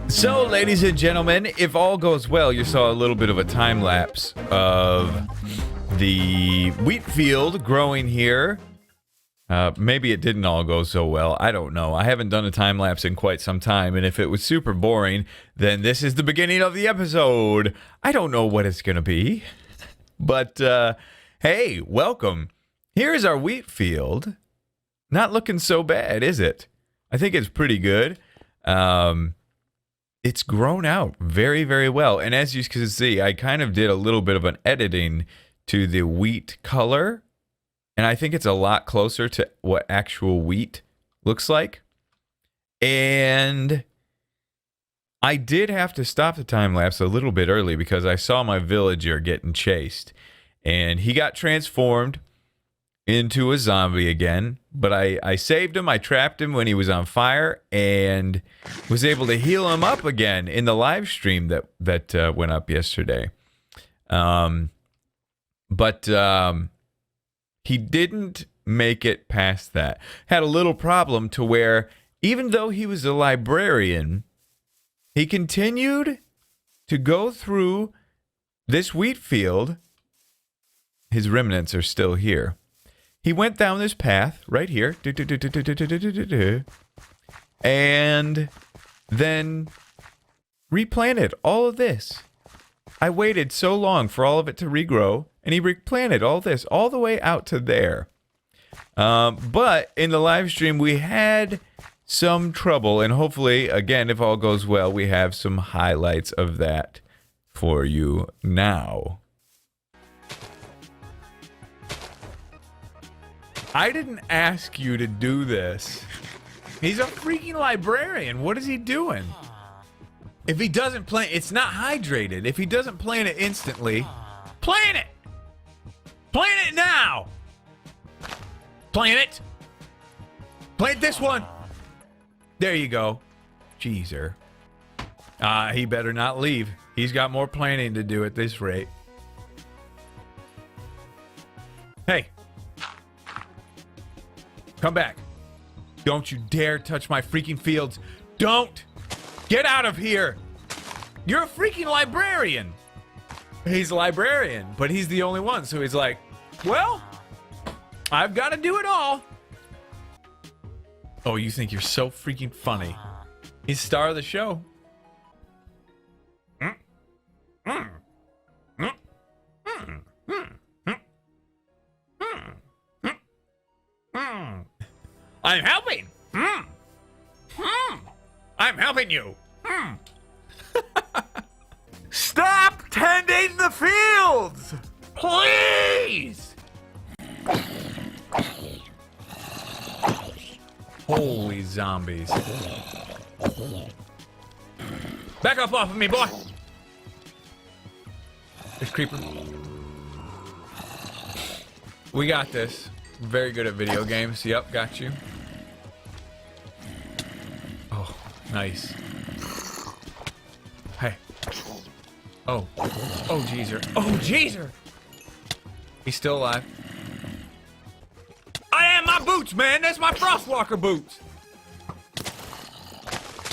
So, ladies and gentlemen, if all goes well, you saw a little bit of a time lapse of the wheat field growing here. Maybe it didn't all go so well. I don't know. I haven't done a time lapse in quite some time, and if it was super boring, then this is the beginning of the episode. I don't know what it's gonna be, but hey, welcome. Here's our wheat field. Not looking so bad, is it? I think it's pretty good. It's grown out very, very well. And as you can see, I kind of did a little bit of an editing to the wheat color. And I think it's a lot closer to what actual wheat looks like. And I did have to stop the time lapse a little bit early because I saw my villager getting chased. And he got transformed into a zombie again, but I saved him. I trapped him when he was on fire and was able to heal him up again in the live stream that went up yesterday. But he didn't make it past that. Had a little problem to where even though he was a librarian, he continued to go through this wheat field. His remnants are still here. He went down this path right here, and then replanted all of this. I waited so long for all of it to regrow, and he replanted all this all the way out to there. But in the live stream, we had some trouble, and hopefully, again, if all goes well, we have some highlights of that for you now. I didn't ask you to do this. He's a freaking librarian. What is he doing? If he doesn't plant, it's not hydrated. If he doesn't plant it instantly, plant it! Plant it now! Plant it! Plant this one! There you go. Jeezer. He better not leave. He's got more planting to do at this rate. Hey. Come back. Don't you dare touch my freaking fields. Don't. Get out of here. You're a freaking librarian. He's a librarian, but he's the only one. So he's like, well, I've got to do it all. Oh, you think you're so freaking funny. He's star of the show. I'm helping. I'm helping you. Stop tending the fields, please. Holy zombies. Back up off of me, boy. There's creeper. We got this. Very good at video games. Yep, got you. Oh, nice. Hey. Oh. Oh, Jeezer. Oh, Jeezer! He's still alive. I am my boots, man! That's my Frostwalker boots!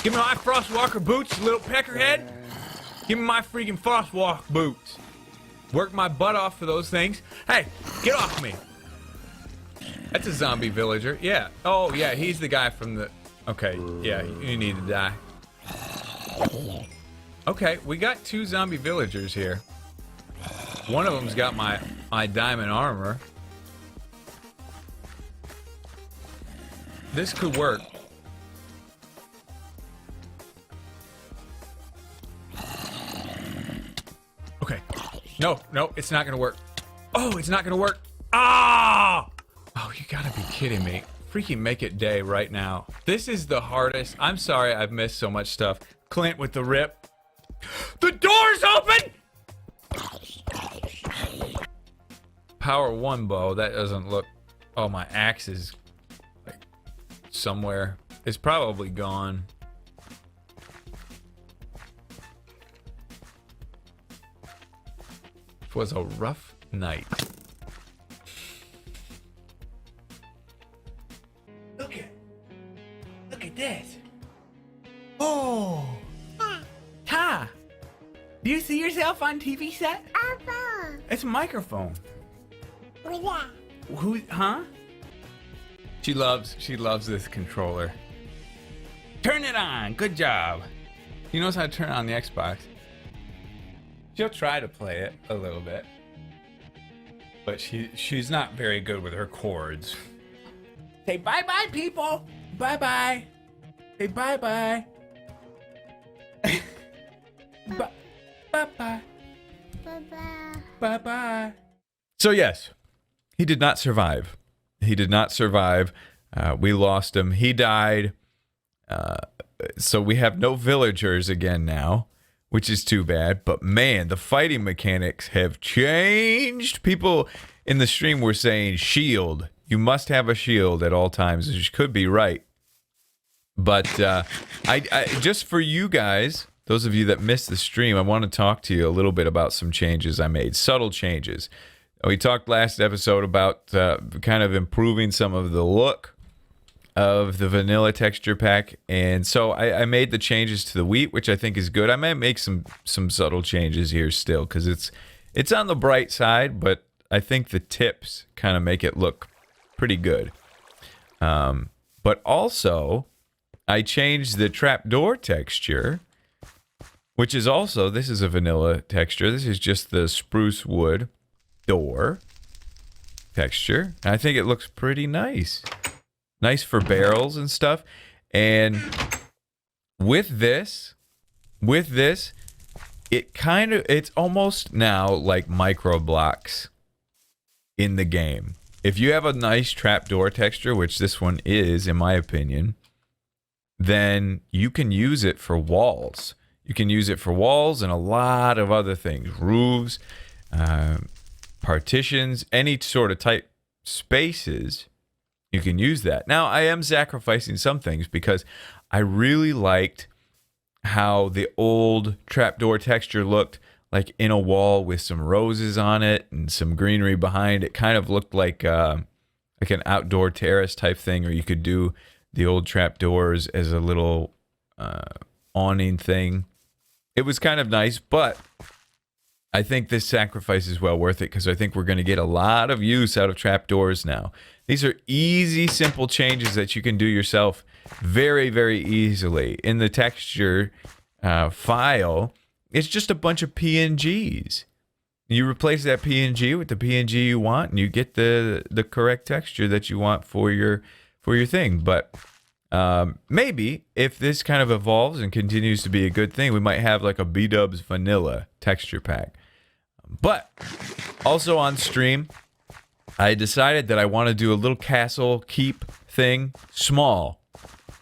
Give me my Frostwalker boots, little peckerhead! Give me my freaking Frostwalker boots! Work my butt off for those things. Hey, get off me! That's a zombie villager. Yeah. Oh, yeah, he's the guy from the... Okay, yeah, you need to die. Okay, we got two zombie villagers here. One of them's got my diamond armor. This could work. Okay. No, it's not gonna work. Oh, it's not gonna work. Ah! Oh, you gotta be kidding me. Freaking make it day right now. This is the hardest. I'm sorry I've missed so much stuff. Clint with the rip. The door's open! Power 1 bow. That doesn't look... Oh, my axe is like somewhere. It's probably gone. It was a rough night. Look at this. Oh. Do you see yourself on TV set? Papa. It's a microphone. What's that? Who? Huh? She loves this controller. Turn it on. Good job. She knows how to turn on the Xbox. She'll try to play it a little bit, but she's not very good with her chords. Say bye-bye, people. Bye-bye. Say bye-bye. Bye-bye. Papa. Bye-bye. So yes, he did not survive. He did not survive. We lost him. He died. So we have no villagers again now, which is too bad. But man, the fighting mechanics have changed. People in the stream were saying shield. You must have a shield at all times, which could be right. But I just for you guys, those of you that missed the stream, I want to talk to you a little bit about some changes I made, subtle changes. We talked last episode about kind of improving some of the look of the vanilla texture pack, and so I made the changes to the wheat, which I think is good. I might make some subtle changes here still because it's on the bright side, but I think the tips kind of make it look pretty good. But also, I changed the trapdoor texture, which is also, this is a vanilla texture. This is just the spruce wood door texture. I think it looks pretty nice. Nice for barrels and stuff. And with this, it's almost now like micro blocks in the game. If you have a nice trapdoor texture, which this one is, in my opinion, then you can use it for walls. You can use it for walls and a lot of other things. Roofs, partitions, any sort of type spaces, you can use that. Now, I am sacrificing some things because I really liked how the old trapdoor texture looked like in a wall with some roses on it and some greenery behind. It kind of looked like an outdoor terrace type thing, or you could do the old trapdoors as a little awning thing. It was kind of nice, but I think this sacrifice is well worth it because I think we're going to get a lot of use out of trapdoors now. These are easy, simple changes that you can do yourself very, very easily. In the texture file, it's just a bunch of PNGs. You replace that PNG with the PNG you want, and you get the correct texture that you want for your thing. But maybe if this kind of evolves and continues to be a good thing, we might have like a B-Dubs vanilla texture pack. But also on stream, I decided that I want to do a little castle keep thing, small,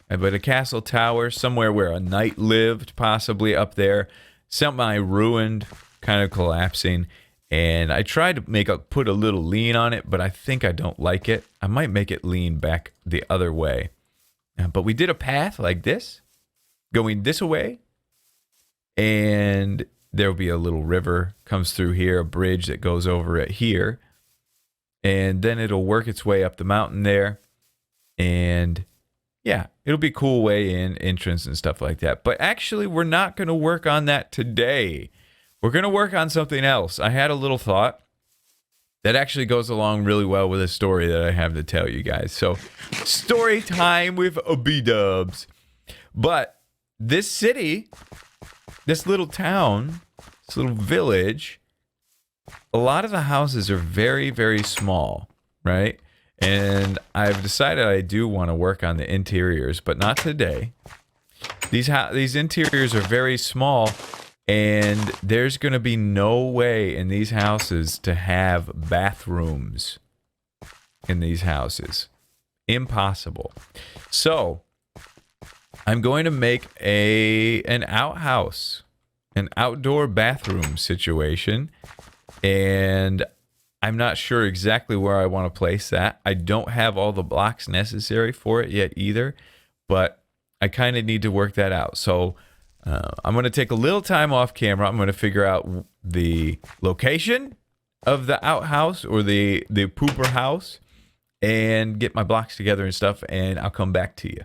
but a castle tower somewhere where a knight lived, possibly up there, semi-ruined, kind of collapsing. And I tried to put a little lean on it, but I think I don't like it. I might make it lean back the other way. But we did a path like this, going this way, and there'll be a little river comes through here, a bridge that goes over it here, and then it'll work its way up the mountain there, and yeah, it'll be a cool way in, entrance and stuff like that. But actually, we're not going to work on that today. We're going to work on something else. I had a little thought that actually goes along really well with a story that I have to tell you guys. So, story time with B-Dubs. But this city, this little town, this little village, a lot of the houses are very, very small, right? And I've decided I do want to work on the interiors, but not today. These interiors are very small, and there's going to be no way in these houses to have bathrooms in these houses. Impossible. So I'm going to make an outhouse, an outdoor bathroom situation, and I'm not sure exactly where I want to place that. I don't have all the blocks necessary for it yet either, but I kind of need to work that out. So I'm going to take a little time off camera. I'm going to figure out the location of the outhouse or the pooper house and get my blocks together and stuff, and I'll come back to you.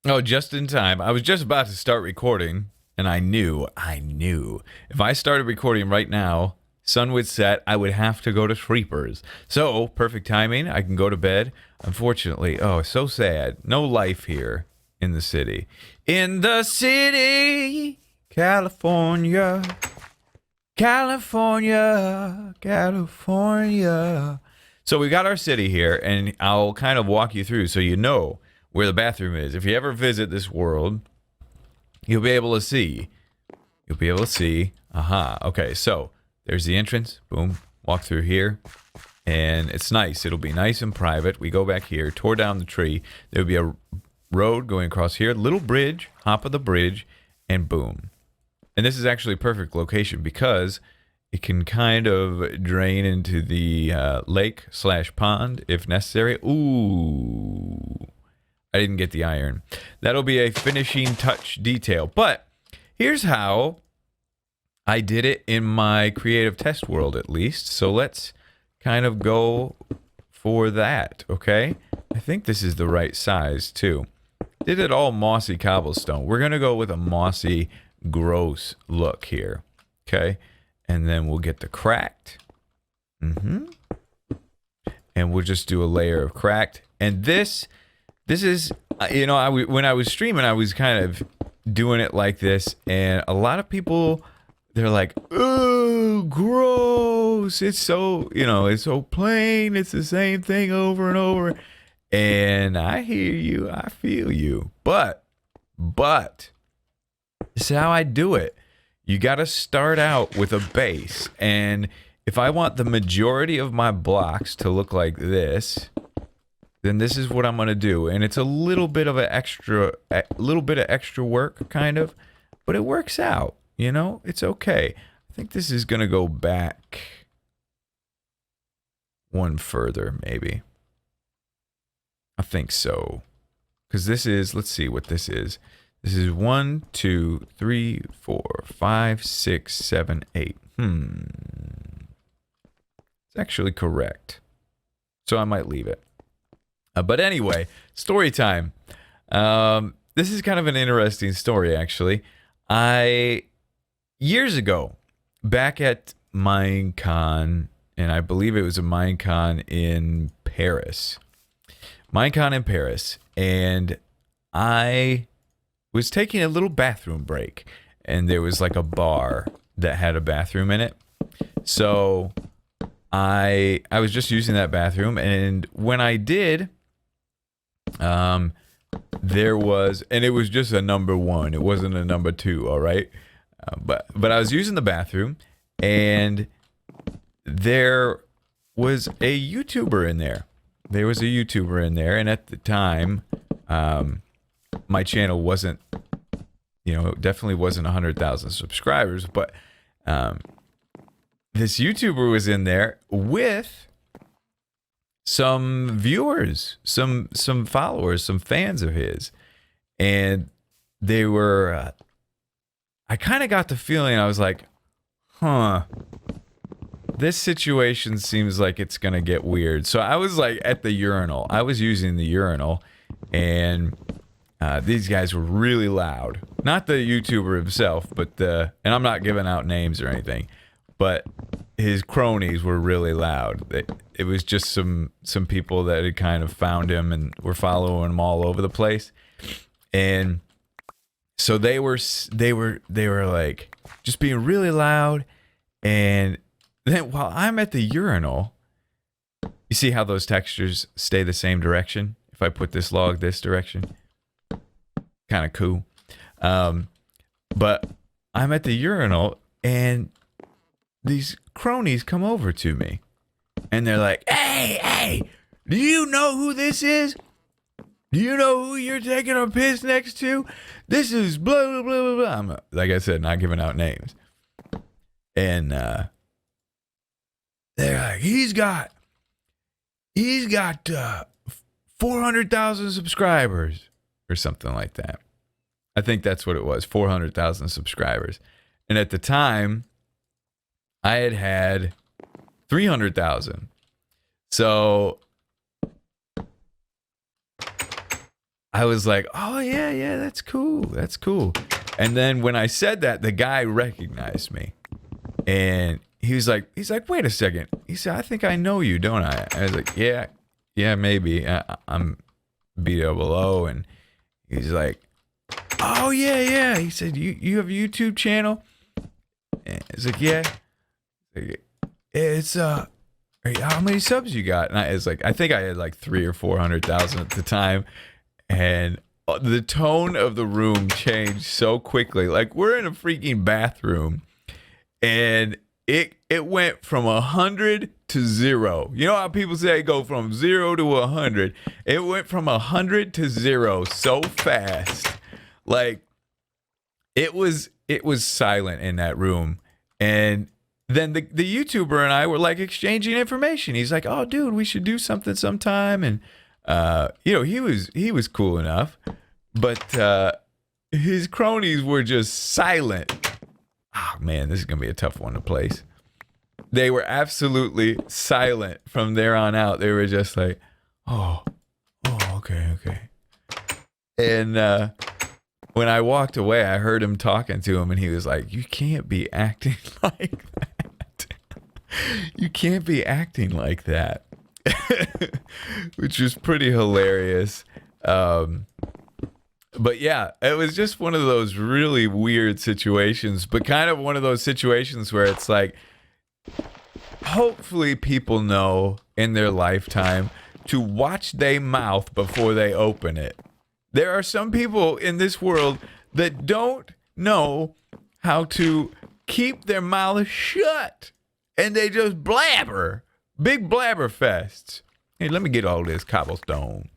Oh, just in time. I was just about to start recording And I knew if I started recording right now, sun would set, I would have to go to sleepers. So, perfect timing. I can go to bed. Unfortunately, oh, so sad. No life here in the city. In the city, California. California, California. So we got our city here, and I'll kind of walk you through so you know where the bathroom is. If you ever visit this world, you'll be able to see. Aha. Okay, so there's the entrance. Boom. Walk through here. And it's nice. It'll be nice and private. We go back here, tore down the tree. There'll be a road going across here. Little bridge. Hop of the bridge. And boom. And this is actually a perfect location because it can kind of drain into the lake/pond if necessary. Ooh. I didn't get the iron. That'll be a finishing touch detail. But here's how I did it in my creative test world, at least. So let's kind of go for that, okay? I think this is the right size, too. Did it all mossy cobblestone. We're going to go with a mossy, gross look here, okay? And then we'll get the cracked. And we'll just do a layer of cracked. And this is, you know, when I was streaming, I was kind of doing it like this, and a lot of people, they're like, "Oh, gross! It's so, you know, it's so plain. It's the same thing over and over." And I hear you, I feel you, but this is how I do it. You got to start out with a base, and if I want the majority of my blocks to look like this, then this is what I'm going to do. And it's a little bit of extra work, kind of, but it works out, you know? It's okay. I think this is going to go back one further, maybe. I think so. Because this is, let's see what this is. This is 1, 2, 3, 4, 5, 6, 7, 8. It's actually correct. So I might leave it. But anyway, story time. This is kind of an interesting story, actually. Years ago, back at Minecon, and I believe it was a Minecon in Paris. And I was taking a little bathroom break, and there was like a bar that had a bathroom in it. So I was just using that bathroom, and when I did, there was, and it was just a number 1. It wasn't a number 2, all right? But I was using the bathroom, and there was a YouTuber in there. And at the time, my channel wasn't, definitely wasn't 100,000 subscribers, but this YouTuber was in there with some viewers, some followers, some fans of his, and they were, I kind of got the feeling, I was like, this situation seems like it's gonna get weird. So I was like at the urinal. I was using the urinal, and these guys were really loud. Not the YouTuber himself, but and I'm not giving out names or anything, but his cronies were really loud. It was just some people that had kind of found him and were following him all over the place, and so they were like just being really loud. And then while I'm at the urinal, you see how those textures stay the same direction? If I put this log this direction, kind of cool. But I'm at the urinal, and these cronies come over to me, and they're like, hey, do you know who this is? Do you know who you're taking a piss next to? This is blah, blah, blah, blah, blah. I'm, like I said, not giving out names. And they're like, he's got 400,000 subscribers or something like that. I think that's what it was, 400,000 subscribers. And at the time, I had 300,000. So I was like, oh, yeah, that's cool. And then when I said that, the guy recognized me. And he's like, wait a second. He said, I think I know you, don't I? I was like, yeah, maybe. I'm BdoubleO. And he's like, oh, yeah. He said, you have a YouTube channel? And I was like, yeah. It's, how many subs you got? And I was like, I think I had like 300,000 or 400,000 at the time. And the tone of the room changed so quickly. Like, we're in a freaking bathroom. And it went from 100 to 0. You know how people say go from 0 to 100? It went from 100 to 0 so fast. Like, it was silent in that room. And then the YouTuber and I were like exchanging information. He's like, "Oh, dude, we should do something sometime." And he was cool enough, but his cronies were just silent. Oh man, this is gonna be a tough one to place. They were absolutely silent from there on out. They were just like, oh, okay. And when I walked away, I heard him talking to him, and he was like, "You can't be acting like that. You can't be acting like that," which was pretty hilarious. But yeah, it was just one of those really weird situations, but kind of one of those situations where it's like, hopefully people know in their lifetime to watch their mouth before they open it. There are some people in this world that don't know how to keep their mouth shut, and they just blabber. Big blabber fests. Hey, let me get all this cobblestone.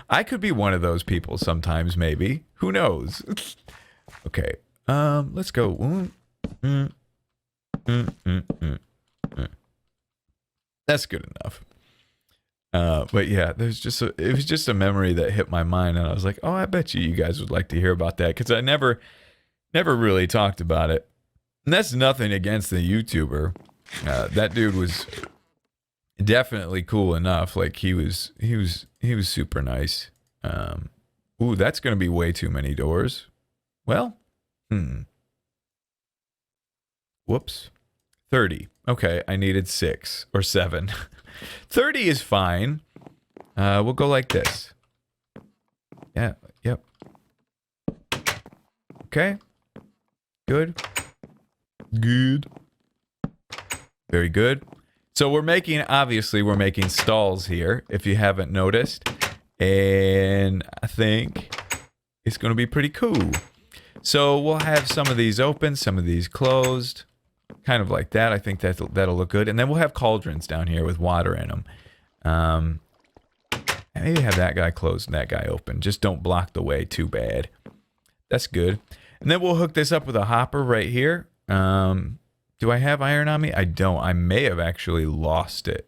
I could be one of those people sometimes, maybe. Who knows? Okay. Let's go. That's good enough. But yeah, it was just a memory that hit my mind, and I was like, oh, I bet you guys would like to hear about that, because I never really talked about it. And that's nothing against the YouTuber. That dude was definitely cool enough. Like he was super nice. Ooh, that's gonna be way too many doors. Well, whoops. 30. Okay, I needed 6 or 7. 30 is fine. We'll go like this. Yeah, yep. Okay. Good. Very good. So we're making stalls here, if you haven't noticed. And I think it's going to be pretty cool. So we'll have some of these open, some of these closed. Kind of like that. I think that'll look good. And then we'll have cauldrons down here with water in them. Maybe have that guy closed and that guy open. Just don't block the way too bad. That's good. And then we'll hook this up with a hopper right here. Do I have iron on me? I don't. I may have actually lost it.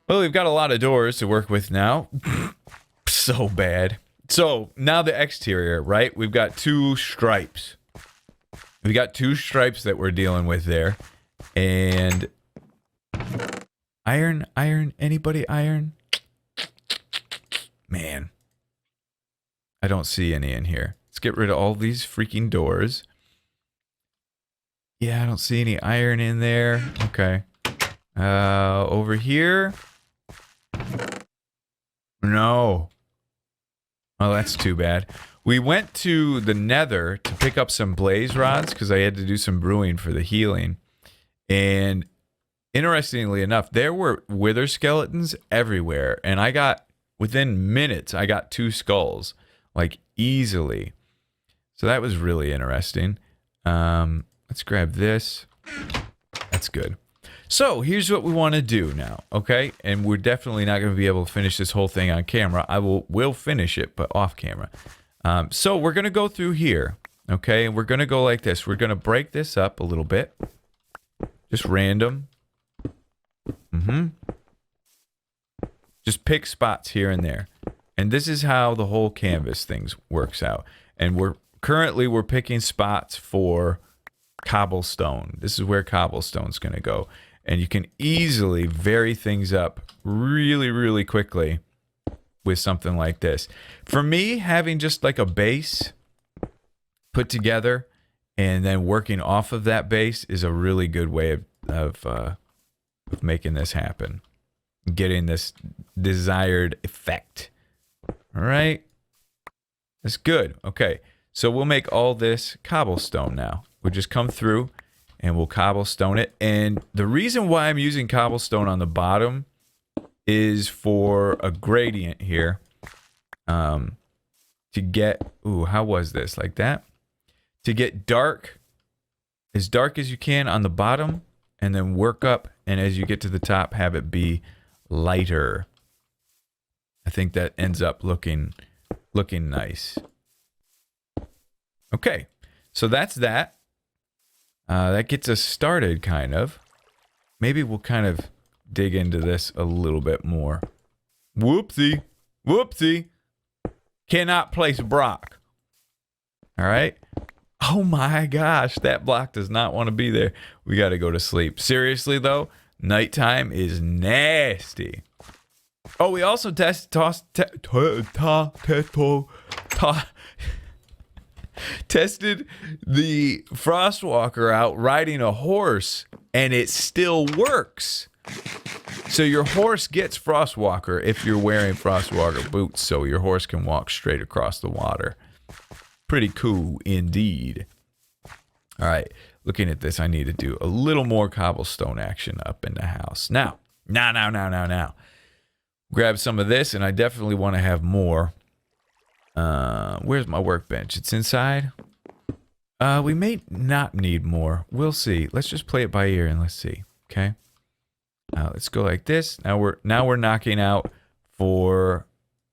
Well, we've got a lot of doors to work with now. So bad. So now the exterior, right? We've got 2 stripes. We got 2 stripes that we're dealing with there. And iron, anybody iron? Man. I don't see any in here. Let's get rid of all these freaking doors. Yeah, I don't see any iron in there. Okay. Over here. No. Oh, that's too bad. We went to the Nether to pick up some blaze rods because I had to do some brewing for the healing. And interestingly enough, there were wither skeletons everywhere. And within minutes, I got 2 skulls. Like, easily. So that was really interesting. Let's grab this. That's good. So here's what we want to do now, okay? And we're definitely not going to be able to finish this whole thing on camera. We'll finish it, but off camera. So we're going to go through here, okay? And we're going to go like this. We're going to break this up a little bit. Just random. Just pick spots here and there. And this is how the whole canvas thing works out. And we're picking spots for cobblestone. This is where cobblestone's going to go. And you can easily vary things up really, really quickly with something like this. For me, having just like a base put together, and then working off of that base is a really good way of making this happen, getting this desired effect. All right, that's good. Okay, so we'll make all this cobblestone now. We'll just come through and we'll cobblestone it. And the reason why I'm using cobblestone on the bottom is for a gradient here. To get, ooh, how was this? Like that? To get dark as you can on the bottom, and then work up, and as you get to the top, have it be lighter. I think that ends up looking nice. Okay, so that's that. That gets us started, kind of. Maybe we'll kind of dig into this a little bit more. Whoopsie. Whoopsie. Cannot place Brock. All right. Oh my gosh, that block does not want to be there. We got to go to sleep. Seriously, though, nighttime is nasty. Oh, we also tested the Frostwalker out riding a horse, and it still works. So your horse gets Frostwalker if you're wearing Frostwalker boots, so your horse can walk straight across the water. Pretty cool indeed. All right, looking at this, I need to do a little more cobblestone action up in the house. Now. Grab some of this, and I definitely want to have more. Where's my workbench? It's inside. We may not need more. We'll see. Let's just play it by ear and let's see. Okay. Let's go like this. Now we're knocking out for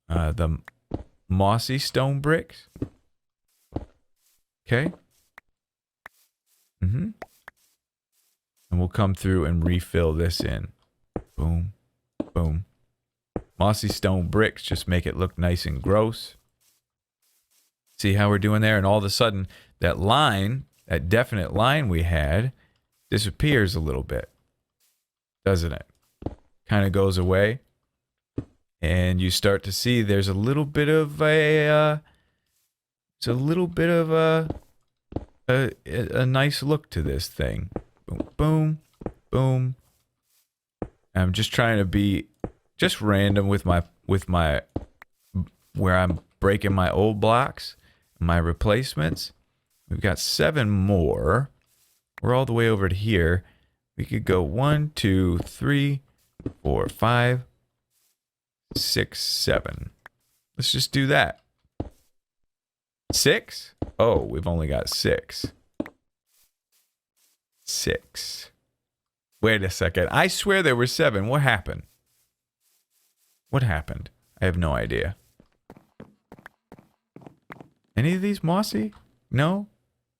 the mossy stone bricks. Okay. And we'll come through and refill this in. Boom. Boom. Mossy stone bricks just make it look nice and gross. See how we're doing there? And all of a sudden, that line, that definite line we had, disappears a little bit. Doesn't it? Kind of goes away. And you start to see there's a little bit of a nice look to this thing. Boom, boom, boom. I'm just trying to be just random with my where I'm breaking my old blocks, my replacements. We've got 7 more. We're all the way over to here. We could go 1, 2, 3, 4, 5, 6, 7. Let's just do that. 6? Oh, we've only got 6. 6. Wait a second. I swear there were 7. What happened? What happened? I have no idea. Any of these mossy? No?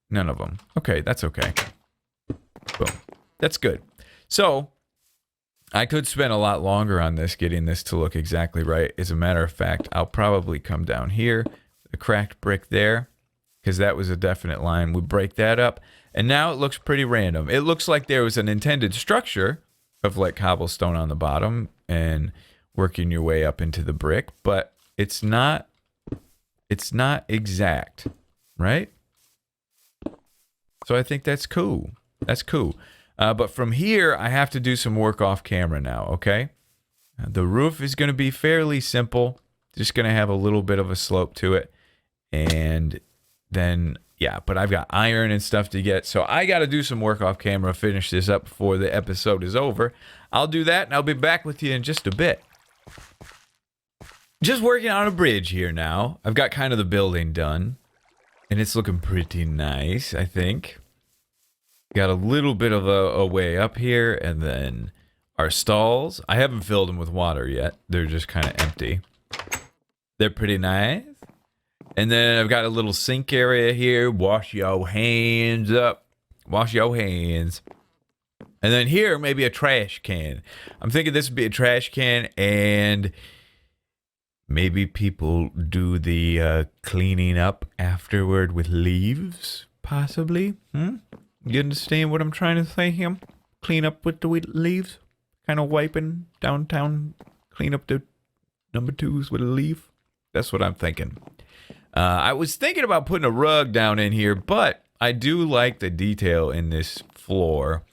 None of them. Okay, that's okay. Boom. That's good. So, I could spend a lot longer on this, getting this to look exactly right. As a matter of fact, I'll probably come down here, the cracked brick there, because that was a definite line. We break that up, and now it looks pretty random. It looks like there was an intended structure of like cobblestone on the bottom and working your way up into the brick, but it's not exact, right? So I think that's cool. That's cool. But from here, I have to do some work off camera now, okay? The roof is going to be fairly simple. Just going to have a little bit of a slope to it. And then, yeah, but I've got iron and stuff to get. So I got to do some work off camera, finish this up before the episode is over. I'll do that, and I'll be back with you in just a bit. Just working on a bridge here now. I've got kind of the building done. And it's looking pretty nice, I think. Got a little bit of a way up here, and then our stalls. I haven't filled them with water yet. They're just kind of empty. They're pretty nice. And then I've got a little sink area here. Wash your hands up. Wash your hands. And then here, maybe a trash can. I'm thinking this would be a trash can, and maybe people do the cleaning up afterward with leaves, possibly. You understand what I'm trying to say here? Clean up with the leaves? Kind of wiping downtown, clean up the number 2s with a leaf? That's what I'm thinking. I was thinking about putting a rug down in here, but I do like the detail in this floor.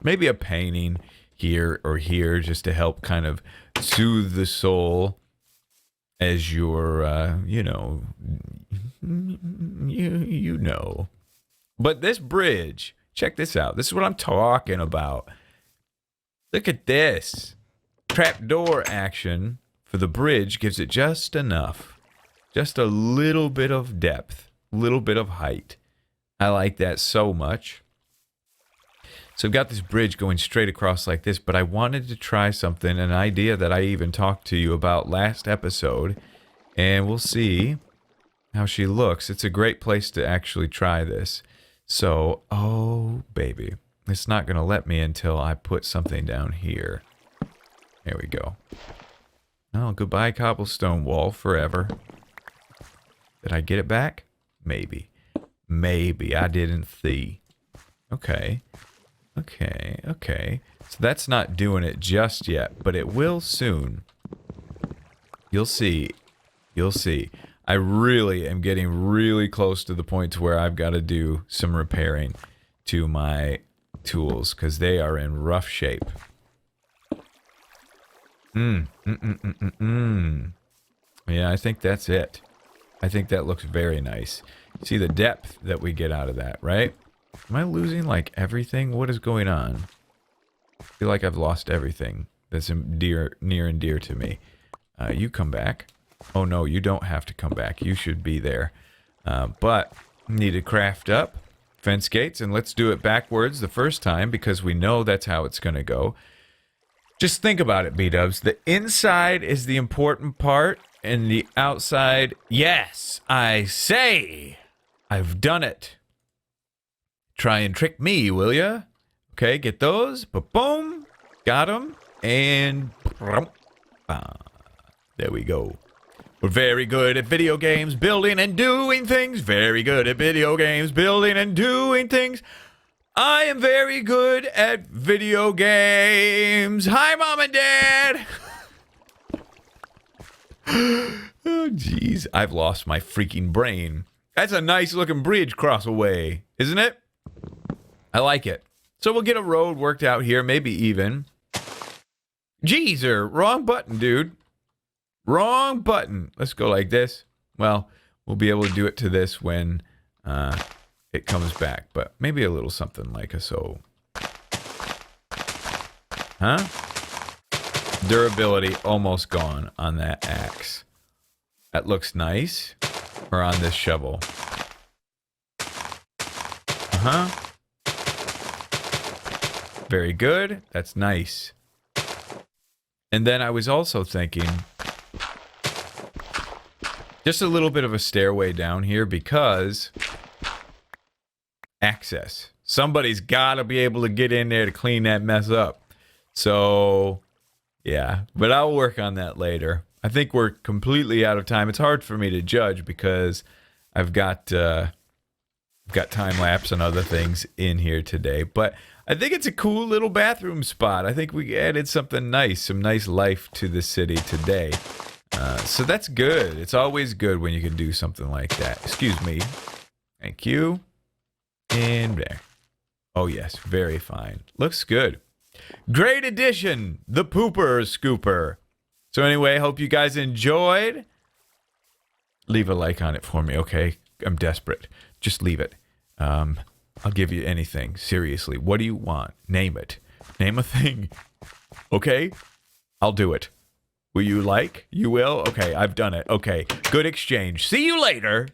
Maybe a painting here or here just to help kind of soothe the soul as you're, you know. But this bridge, check this out. This is what I'm talking about. Look at this. Trapdoor action for the bridge gives it just enough. Just a little bit of depth, a little bit of height. I like that so much. So I've got this bridge going straight across like this, but I wanted to try something, an idea that I even talked to you about last episode, and we'll see how she looks. It's a great place to actually try this. So, oh baby, it's not going to let me until I put something down here. There we go. Oh, goodbye cobblestone wall forever. Did I get it back? Maybe. Maybe I didn't see. Okay. Okay. So that's not doing it just yet, but it will soon. You'll see. You'll see. I really am getting really close to the point to where I've got to do some repairing to my tools because they are in rough shape. Yeah, I think that's it. I think that looks very nice. See the depth that we get out of that, right? Am I losing like everything? What is going on? I feel like I've lost everything that's near and dear to me. You come back. Oh no, you don't have to come back. You should be there. But need to craft up fence gates, and let's do it backwards the first time because we know that's how it's going to go. Just think about it, B-dubs. The inside is the important part, and the outside, yes, I say, I've done it. Try and trick me, will ya? Okay, get those. Boom. Got them. And there we go. We're very good at video games, building and doing things. Very good at video games, building and doing things. I am very good at video games. Hi, Mom and Dad. Oh, jeez. I've lost my freaking brain. That's a nice looking bridge cross away, isn't it? I like it. So we'll get a road worked out here, maybe even. Jeezer, wrong button, dude. Wrong button. Let's go like this. Well, we'll be able to do it to this when it comes back, but maybe a little something like a so. Huh? Durability almost gone on that axe. That looks nice. Or on this shovel. Uh-huh. Very good. That's nice. And then I was also thinking just a little bit of a stairway down here because access. Somebody's got to be able to get in there to clean that mess up. So, yeah. But I'll work on that later. I think we're completely out of time. It's hard for me to judge because I've got time lapse and other things in here today. But I think it's a cool little bathroom spot. I think we added something nice, some nice life to the city today. So that's good. It's always good when you can do something like that. Excuse me. Thank you. And there. Oh, yes. Very fine. Looks good. Great addition. The Pooper Scooper. So anyway, hope you guys enjoyed. Leave a like on it for me, okay? I'm desperate. Just leave it. I'll give you anything. Seriously. What do you want? Name it. Name a thing. Okay? I'll do it. Will you like? You will? Okay, I've done it. Okay. Good exchange. See you later.